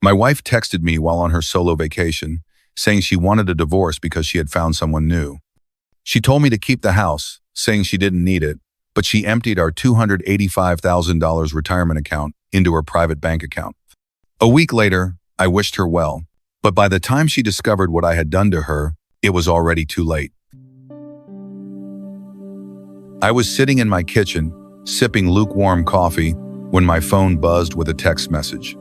My wife texted me while on her solo vacation, saying she wanted a divorce because she had found someone new. She told me to keep the house, saying she didn't need it, but she emptied our $285,000 retirement account into her private bank account. A week later, I wished her well, but by the time she discovered what I had done to her, it was already too late. I was sitting in my kitchen, sipping lukewarm coffee, when my phone buzzed with a text message.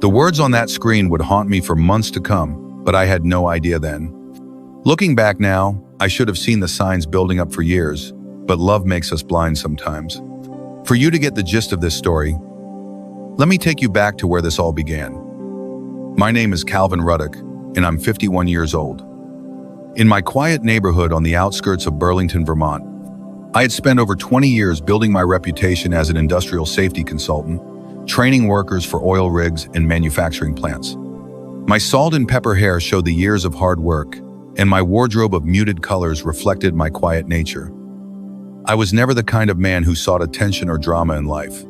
The words on that screen would haunt me for months to come, but I had no idea then. Looking back now, I should have seen the signs building up for years, but love makes us blind sometimes. For you to get the gist of this story, let me take you back to where this all began. My name is Calvin Ruddock, and I'm 51 years old. In my quiet neighborhood on the outskirts of Burlington, Vermont, I had spent over 20 years building my reputation as an industrial safety consultant, training workers for oil rigs and manufacturing plants. My salt and pepper hair showed the years of hard work, and my wardrobe of muted colors reflected my quiet nature. I was never the kind of man who sought attention or drama in life.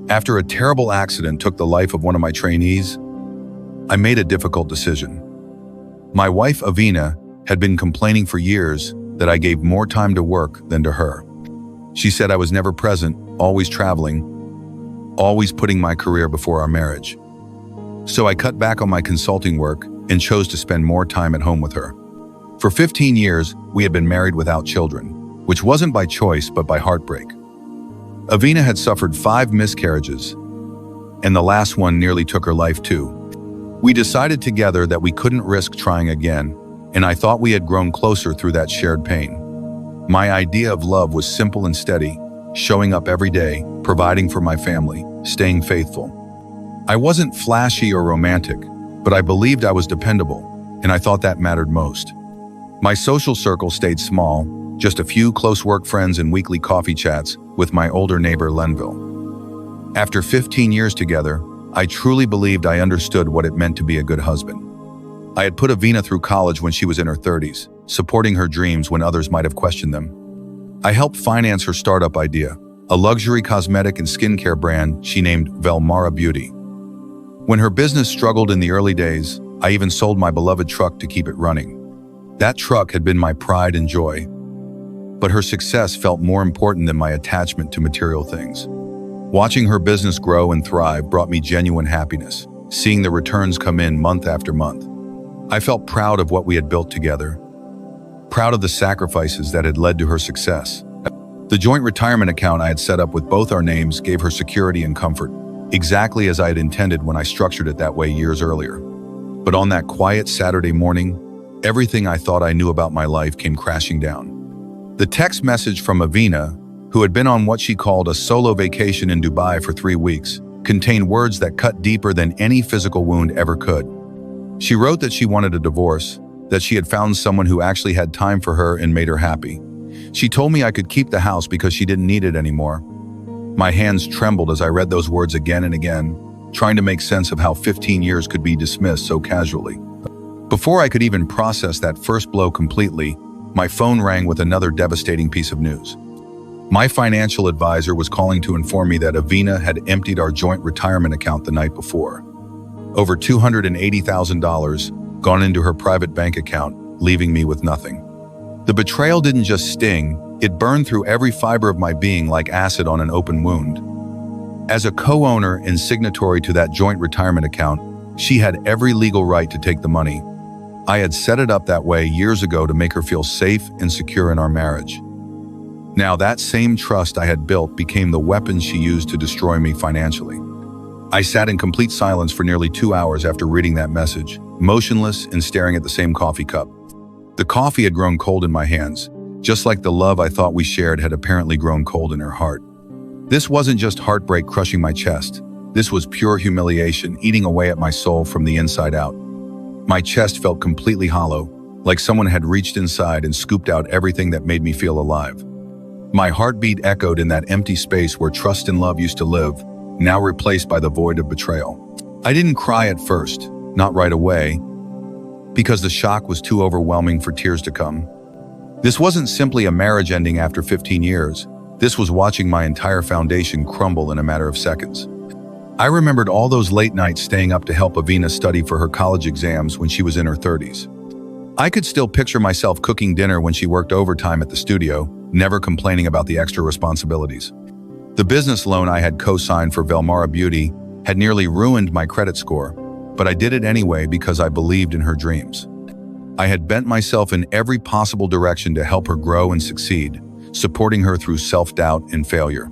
After a terrible accident took the life of one of my trainees, I made a difficult decision. My wife, Avina, had been complaining for years that I gave more time to work than to her. She said I was never present, always traveling, always putting my career before our marriage. So I cut back on my consulting work and chose to spend more time at home with her. For 15 years, we had been married without children, which wasn't by choice but by heartbreak. Avina had suffered 5 miscarriages, and the last one nearly took her life too. We decided together that we couldn't risk trying again, and I thought we had grown closer through that shared pain. My idea of love was simple and steady, showing up every day, providing for my family, staying faithful. I wasn't flashy or romantic, but I believed I was dependable, and I thought that mattered most. My social circle stayed small, just a few close work friends and weekly coffee chats with my older neighbor Lenville. After 15 years together, I truly believed I understood what it meant to be a good husband. I had put Avina through college when she was in her 30s, supporting her dreams when others might have questioned them. I helped finance her startup idea, a luxury cosmetic and skincare brand she named Velmara Beauty. When her business struggled in the early days, I even sold my beloved truck to keep it running. That truck had been my pride and joy, but her success felt more important than my attachment to material things. Watching her business grow and thrive brought me genuine happiness, seeing the returns come in month after month. I felt proud of what we had built together, proud of the sacrifices that had led to her success. The joint retirement account I had set up with both our names gave her security and comfort, exactly as I had intended when I structured it that way years earlier. But on that quiet Saturday morning, everything I thought I knew about my life came crashing down. The text message from Avina, who had been on what she called a solo vacation in Dubai for 3 weeks, contained words that cut deeper than any physical wound ever could. She wrote that she wanted a divorce, that she had found someone who actually had time for her and made her happy. She told me I could keep the house because she didn't need it anymore. My hands trembled as I read those words again and again, trying to make sense of how 15 years could be dismissed so casually. Before I could even process that first blow completely, my phone rang with another devastating piece of news. My financial advisor was calling to inform me that Avina had emptied our joint retirement account the night before. Over $280,000 gone into her private bank account, leaving me with nothing. The betrayal didn't just sting, it burned through every fiber of my being like acid on an open wound. As a co-owner and signatory to that joint retirement account, she had every legal right to take the money. I had set it up that way years ago to make her feel safe and secure in our marriage. Now that same trust I had built became the weapon she used to destroy me financially. I sat in complete silence for nearly 2 hours after reading that message, motionless and staring at the same coffee cup. The coffee had grown cold in my hands, just like the love I thought we shared had apparently grown cold in her heart. This wasn't just heartbreak crushing my chest. This was pure humiliation eating away at my soul from the inside out. My chest felt completely hollow, like someone had reached inside and scooped out everything that made me feel alive. My heartbeat echoed in that empty space where trust and love used to live, now replaced by the void of betrayal. I didn't cry at first, not right away, because the shock was too overwhelming for tears to come. This wasn't simply a marriage ending after 15 years. This was watching my entire foundation crumble in a matter of seconds. I remembered all those late nights staying up to help Avina study for her college exams when she was in her 30s. I could still picture myself cooking dinner when she worked overtime at the studio, never complaining about the extra responsibilities. The business loan I had co-signed for Velmara Beauty had nearly ruined my credit score, but I did it anyway because I believed in her dreams. I had bent myself in every possible direction to help her grow and succeed, supporting her through self-doubt and failure.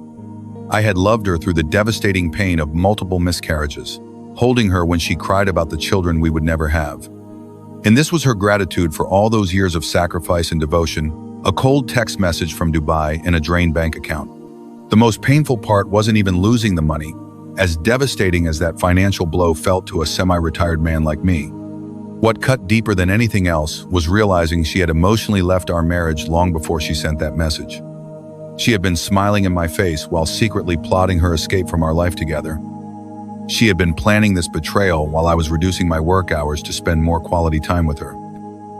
I had loved her through the devastating pain of multiple miscarriages, holding her when she cried about the children we would never have. And this was her gratitude for all those years of sacrifice and devotion, a cold text message from Dubai and a drained bank account. The most painful part wasn't even losing the money, as devastating as that financial blow felt to a semi-retired man like me. What cut deeper than anything else was realizing she had emotionally left our marriage long before she sent that message. She had been smiling in my face while secretly plotting her escape from our life together. She had been planning this betrayal while I was reducing my work hours to spend more quality time with her.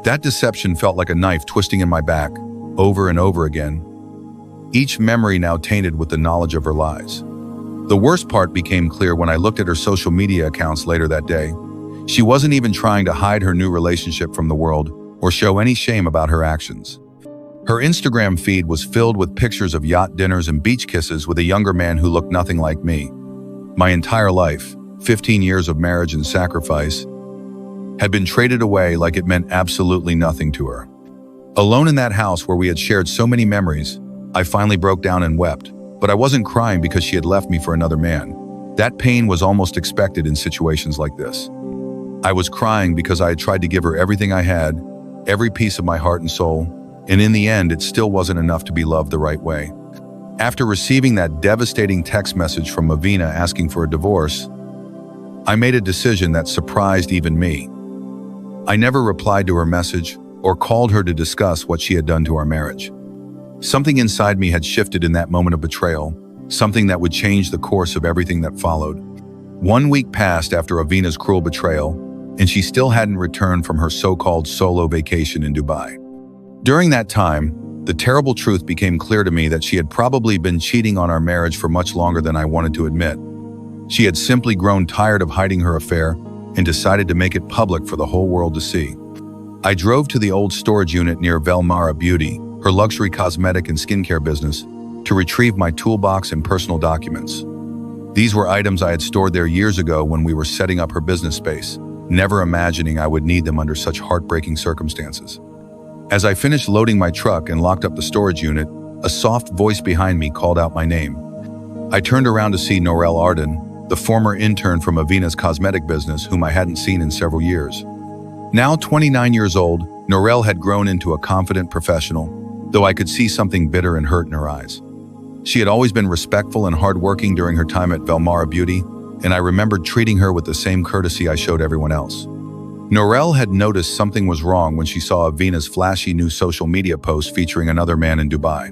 That deception felt like a knife twisting in my back, over and over again, each memory now tainted with the knowledge of her lies. The worst part became clear when I looked at her social media accounts later that day. She wasn't even trying to hide her new relationship from the world or show any shame about her actions. Her Instagram feed was filled with pictures of yacht dinners and beach kisses with a younger man who looked nothing like me. My entire life, 15 years of marriage and sacrifice, had been traded away like it meant absolutely nothing to her. Alone in that house where we had shared so many memories, I finally broke down and wept, but I wasn't crying because she had left me for another man. That pain was almost expected in situations like this. I was crying because I had tried to give her everything I had, every piece of my heart and soul, and in the end, it still wasn't enough to be loved the right way. After receiving that devastating text message from Avina asking for a divorce, I made a decision that surprised even me. I never replied to her message or called her to discuss what she had done to our marriage. Something inside me had shifted in that moment of betrayal, something that would change the course of everything that followed. 1 week passed after Avina's cruel betrayal, and she still hadn't returned from her so-called solo vacation in Dubai. During that time, the terrible truth became clear to me that she had probably been cheating on our marriage for much longer than I wanted to admit. She had simply grown tired of hiding her affair and decided to make it public for the whole world to see. I drove to the old storage unit near Velmara Beauty, her luxury cosmetic and skincare business, to retrieve my toolbox and personal documents. These were items I had stored there years ago when we were setting up her business space, never imagining I would need them under such heartbreaking circumstances. As I finished loading my truck and locked up the storage unit, a soft voice behind me called out my name. I turned around to see Norel Arden, the former intern from Avina's cosmetic business whom I hadn't seen in several years. Now 29 years old, Norel had grown into a confident professional, though I could see something bitter and hurt in her eyes. She had always been respectful and hardworking during her time at Velmara Beauty, and I remembered treating her with the same courtesy I showed everyone else. Norel had noticed something was wrong when she saw Avina's flashy new social media post featuring another man in Dubai.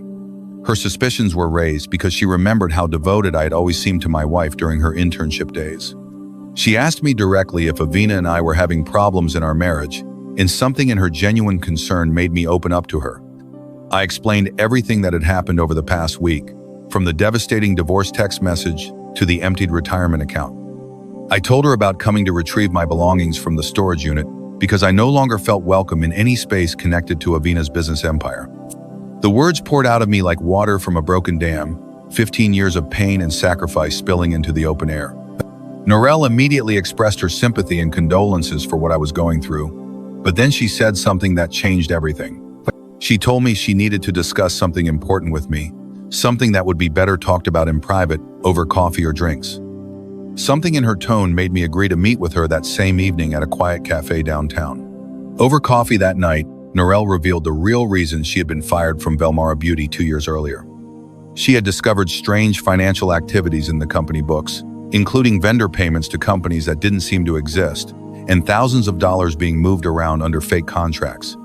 Her suspicions were raised because she remembered how devoted I had always seemed to my wife during her internship days. She asked me directly if Avina and I were having problems in our marriage, and something in her genuine concern made me open up to her. I explained everything that had happened over the past week, from the devastating divorce text message to the emptied retirement account. I told her about coming to retrieve my belongings from the storage unit because I no longer felt welcome in any space connected to Avina's business empire. The words poured out of me like water from a broken dam, 15 years of pain and sacrifice spilling into the open air. Norel immediately expressed her sympathy and condolences for what I was going through, but then she said something that changed everything. She told me she needed to discuss something important with me, something that would be better talked about in private over coffee or drinks. Something in her tone made me agree to meet with her that same evening at a quiet cafe downtown. Over coffee that night, Norel revealed the real reason she had been fired from Velmara Beauty 2 years earlier. She had discovered strange financial activities in the company books, including vendor payments to companies that didn't seem to exist, and thousands of dollars being moved around under fake contracts.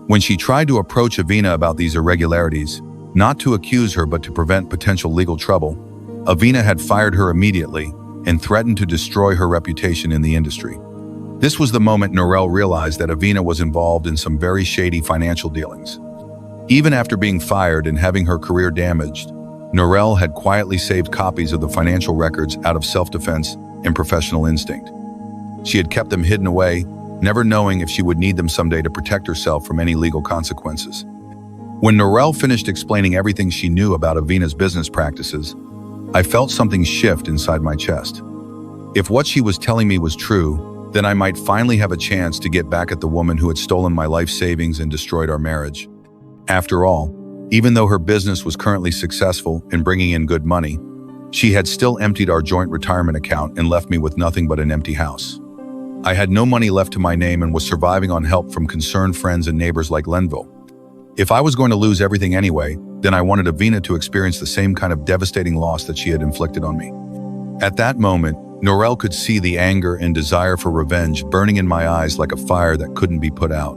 When she tried to approach Avina about these irregularities, not to accuse her but to prevent potential legal trouble, Avina had fired her immediately and threatened to destroy her reputation in the industry. This was the moment Norel realized that Avina was involved in some very shady financial dealings. Even after being fired and having her career damaged, Norel had quietly saved copies of the financial records out of self-defense and professional instinct. She had kept them hidden away, never knowing if she would need them someday to protect herself from any legal consequences. When Norel finished explaining everything she knew about Avina's business practices, I felt something shift inside my chest. If what she was telling me was true, then I might finally have a chance to get back at the woman who had stolen my life savings and destroyed our marriage. After all, even though her business was currently successful in bringing in good money, she had still emptied our joint retirement account and left me with nothing but an empty house. I had no money left to my name and was surviving on help from concerned friends and neighbors like Lenville. If I was going to lose everything anyway, then I wanted Avina to experience the same kind of devastating loss that she had inflicted on me. At that moment, Norel could see the anger and desire for revenge burning in my eyes like a fire that couldn't be put out.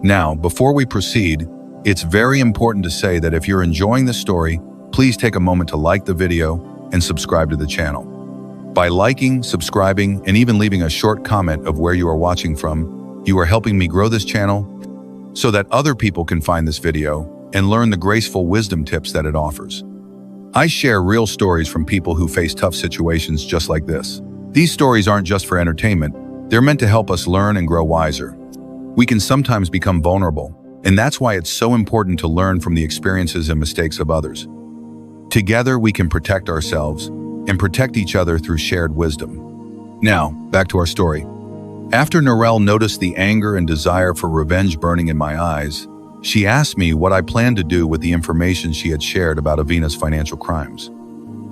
Now, before we proceed, it's very important to say that if you're enjoying this story, please take a moment to like the video and subscribe to the channel. By liking, subscribing, and even leaving a short comment of where you are watching from, you are helping me grow this channel so that other people can find this video and learn the graceful wisdom tips that it offers. I share real stories from people who face tough situations just like this. These stories aren't just for entertainment, they're meant to help us learn and grow wiser. We can sometimes become vulnerable, and that's why it's so important to learn from the experiences and mistakes of others. Together, we can protect ourselves and protect each other through shared wisdom. Now, back to our story. After Norel noticed the anger and desire for revenge burning in my eyes, she asked me what I planned to do with the information she had shared about Avina's financial crimes.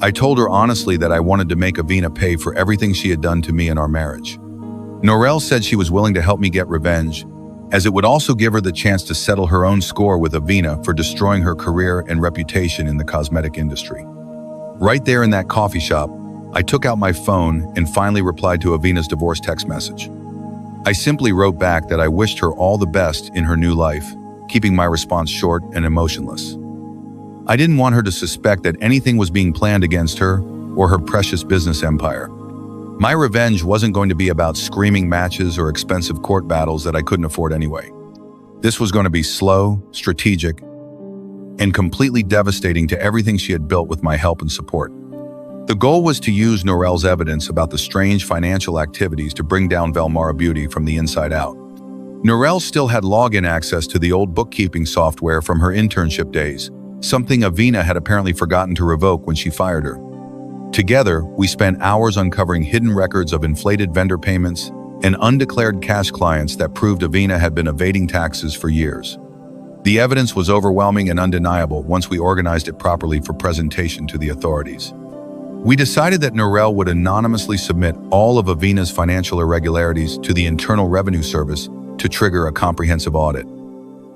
I told her honestly that I wanted to make Avina pay for everything she had done to me in our marriage. Norel said she was willing to help me get revenge, as it would also give her the chance to settle her own score with Avina for destroying her career and reputation in the cosmetic industry. Right there in that coffee shop, I took out my phone and finally replied to Avina's divorce text message. I simply wrote back that I wished her all the best in her new life, keeping my response short and emotionless. I didn't want her to suspect that anything was being planned against her or her precious business empire. My revenge wasn't going to be about screaming matches or expensive court battles that I couldn't afford anyway. This was going to be slow, strategic, and completely devastating to everything she had built with my help and support. The goal was to use Norel's evidence about the strange financial activities to bring down Velmara Beauty from the inside out. Norel still had login access to the old bookkeeping software from her internship days, something Avina had apparently forgotten to revoke when she fired her. Together, we spent hours uncovering hidden records of inflated vendor payments and undeclared cash clients that proved Avina had been evading taxes for years. The evidence was overwhelming and undeniable once we organized it properly for presentation to the authorities. We decided that Norel would anonymously submit all of Avina's financial irregularities to the Internal Revenue Service to trigger a comprehensive audit.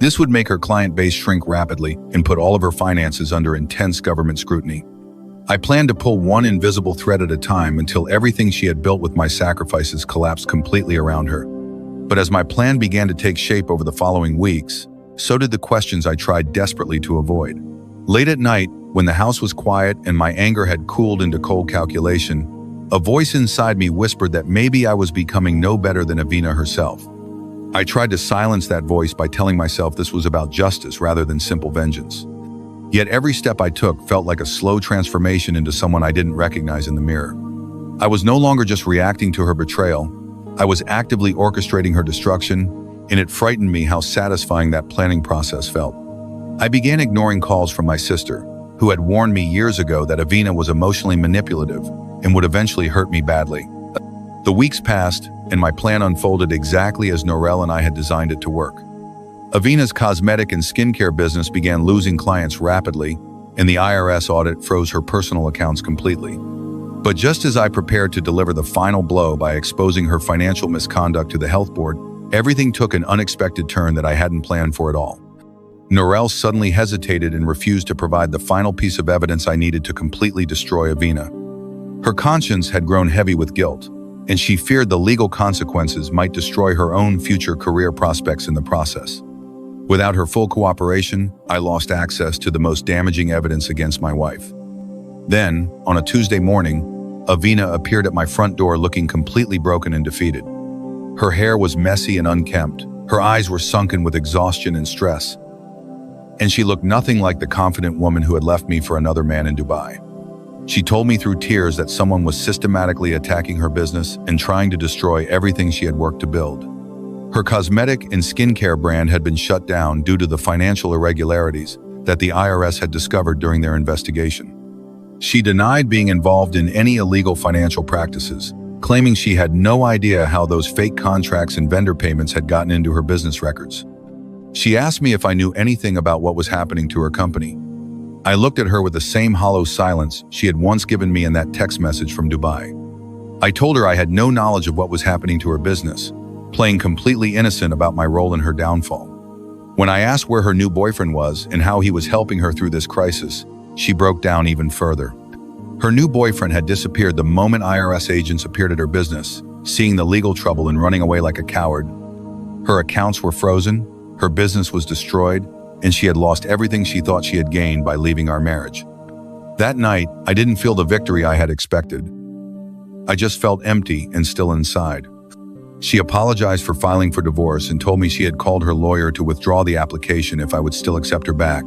This would make her client base shrink rapidly and put all of her finances under intense government scrutiny. I planned to pull one invisible thread at a time until everything she had built with my sacrifices collapsed completely around her. But as my plan began to take shape over the following weeks, so did the questions I tried desperately to avoid. Late at night, when the house was quiet and my anger had cooled into cold calculation, a voice inside me whispered that maybe I was becoming no better than Avina herself. I tried to silence that voice by telling myself this was about justice rather than simple vengeance. Yet every step I took felt like a slow transformation into someone I didn't recognize in the mirror. I was no longer just reacting to her betrayal, I was actively orchestrating her destruction, and it frightened me how satisfying that planning process felt. I began ignoring calls from my sister, who had warned me years ago that Avina was emotionally manipulative and would eventually hurt me badly. The weeks passed, and my plan unfolded exactly as Norel and I had designed it to work. Avina's cosmetic and skincare business began losing clients rapidly, and the IRS audit froze her personal accounts completely. But just as I prepared to deliver the final blow by exposing her financial misconduct to the health board, everything took an unexpected turn that I hadn't planned for at all. Norel suddenly hesitated and refused to provide the final piece of evidence I needed to completely destroy Avina. Her conscience had grown heavy with guilt, and she feared the legal consequences might destroy her own future career prospects in the process. Without her full cooperation, I lost access to the most damaging evidence against my wife. Then, on a Tuesday morning, Avina appeared at my front door looking completely broken and defeated. Her hair was messy and unkempt. Her eyes were sunken with exhaustion and stress. and she looked nothing like the confident woman who had left me for another man in Dubai. She told me through tears that someone was systematically attacking her business and trying to destroy everything she had worked to build. Her cosmetic and skincare brand had been shut down due to the financial irregularities that the IRS had discovered during their investigation. She denied being involved in any illegal financial practices, claiming she had no idea how those fake contracts and vendor payments had gotten into her business records. She asked me if I knew anything about what was happening to her company. I looked at her with the same hollow silence she had once given me in that text message from Dubai. I told her I had no knowledge of what was happening to her business, playing completely innocent about my role in her downfall. When I asked where her new boyfriend was and how he was helping her through this crisis, she broke down even further. Her new boyfriend had disappeared the moment IRS agents appeared at her business, seeing the legal trouble and running away like a coward. Her accounts were frozen, her business was destroyed, and she had lost everything she thought she had gained by leaving our marriage. That night, I didn't feel the victory I had expected. I just felt empty and still inside. She apologized for filing for divorce and told me she had called her lawyer to withdraw the application if I would still accept her back.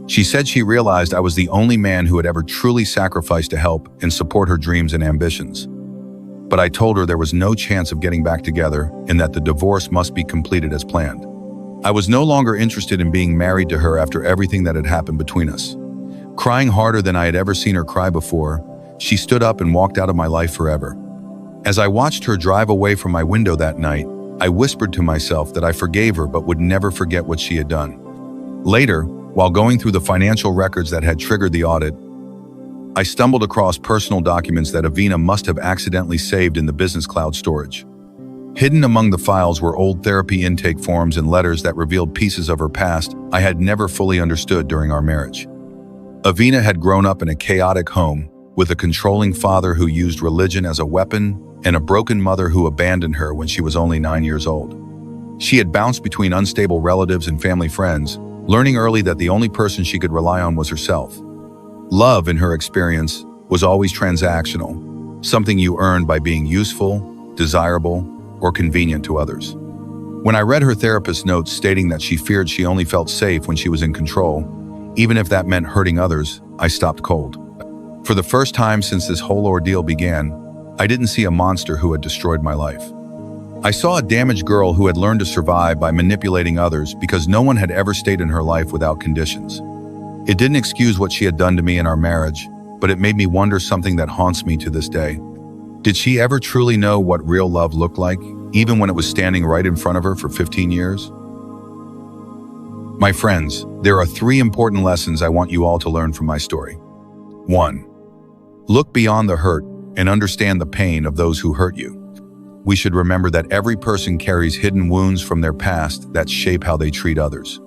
She said she realized I was the only man who had ever truly sacrificed to help and support her dreams and ambitions. But I told her there was no chance of getting back together and that the divorce must be completed as planned. I was no longer interested in being married to her after everything that had happened between us. Crying harder than I had ever seen her cry before, she stood up and walked out of my life forever. As I watched her drive away from my window that night, I whispered to myself that I forgave her but would never forget what she had done. Later, while going through the financial records that had triggered the audit, I stumbled across personal documents that Avina must have accidentally saved in the business cloud storage. Hidden among the files were old therapy intake forms and letters that revealed pieces of her past I had never fully understood during our marriage. Avina had grown up in a chaotic home, with a controlling father who used religion as a weapon and a broken mother who abandoned her when she was only 9 years old. She had bounced between unstable relatives and family friends, learning early that the only person she could rely on was herself. Love, in her experience, was always transactional, something you earned by being useful, desirable, or convenient to others. When I read her therapist's notes stating that she feared she only felt safe when she was in control, even if that meant hurting others, I stopped cold. For the first time since this whole ordeal began, I didn't see a monster who had destroyed my life. I saw a damaged girl who had learned to survive by manipulating others because no one had ever stayed in her life without conditions. It didn't excuse what she had done to me in our marriage, but it made me wonder something that haunts me to this day. Did she ever truly know what real love looked like, even when it was standing right in front of her for 15 years? My friends, there are 3 important lessons I want you all to learn from my story. 1. Look beyond the hurt and understand the pain of those who hurt you. We should remember that every person carries hidden wounds from their past that shape how they treat others.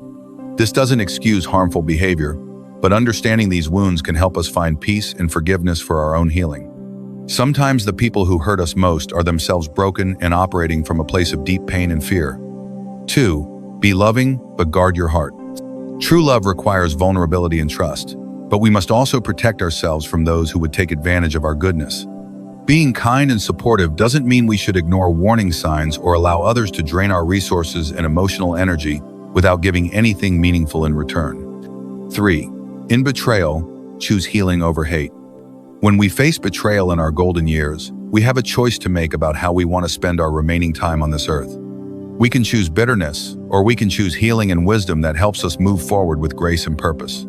This doesn't excuse harmful behavior, but understanding these wounds can help us find peace and forgiveness for our own healing. Sometimes the people who hurt us most are themselves broken and operating from a place of deep pain and fear. 2. Be loving, but guard your heart. True love requires vulnerability and trust, but we must also protect ourselves from those who would take advantage of our goodness. Being kind and supportive doesn't mean we should ignore warning signs or allow others to drain our resources and emotional energy without giving anything meaningful in return. 3. In betrayal, choose healing over hate. When we face betrayal in our golden years, we have a choice to make about how we want to spend our remaining time on this earth. We can choose bitterness, or we can choose healing and wisdom that helps us move forward with grace and purpose.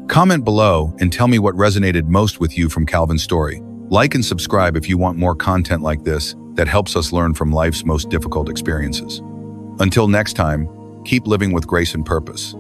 Comment below and tell me what resonated most with you from Calvin's story. Like and subscribe if you want more content like this that helps us learn from life's most difficult experiences. Until next time, keep living with grace and purpose.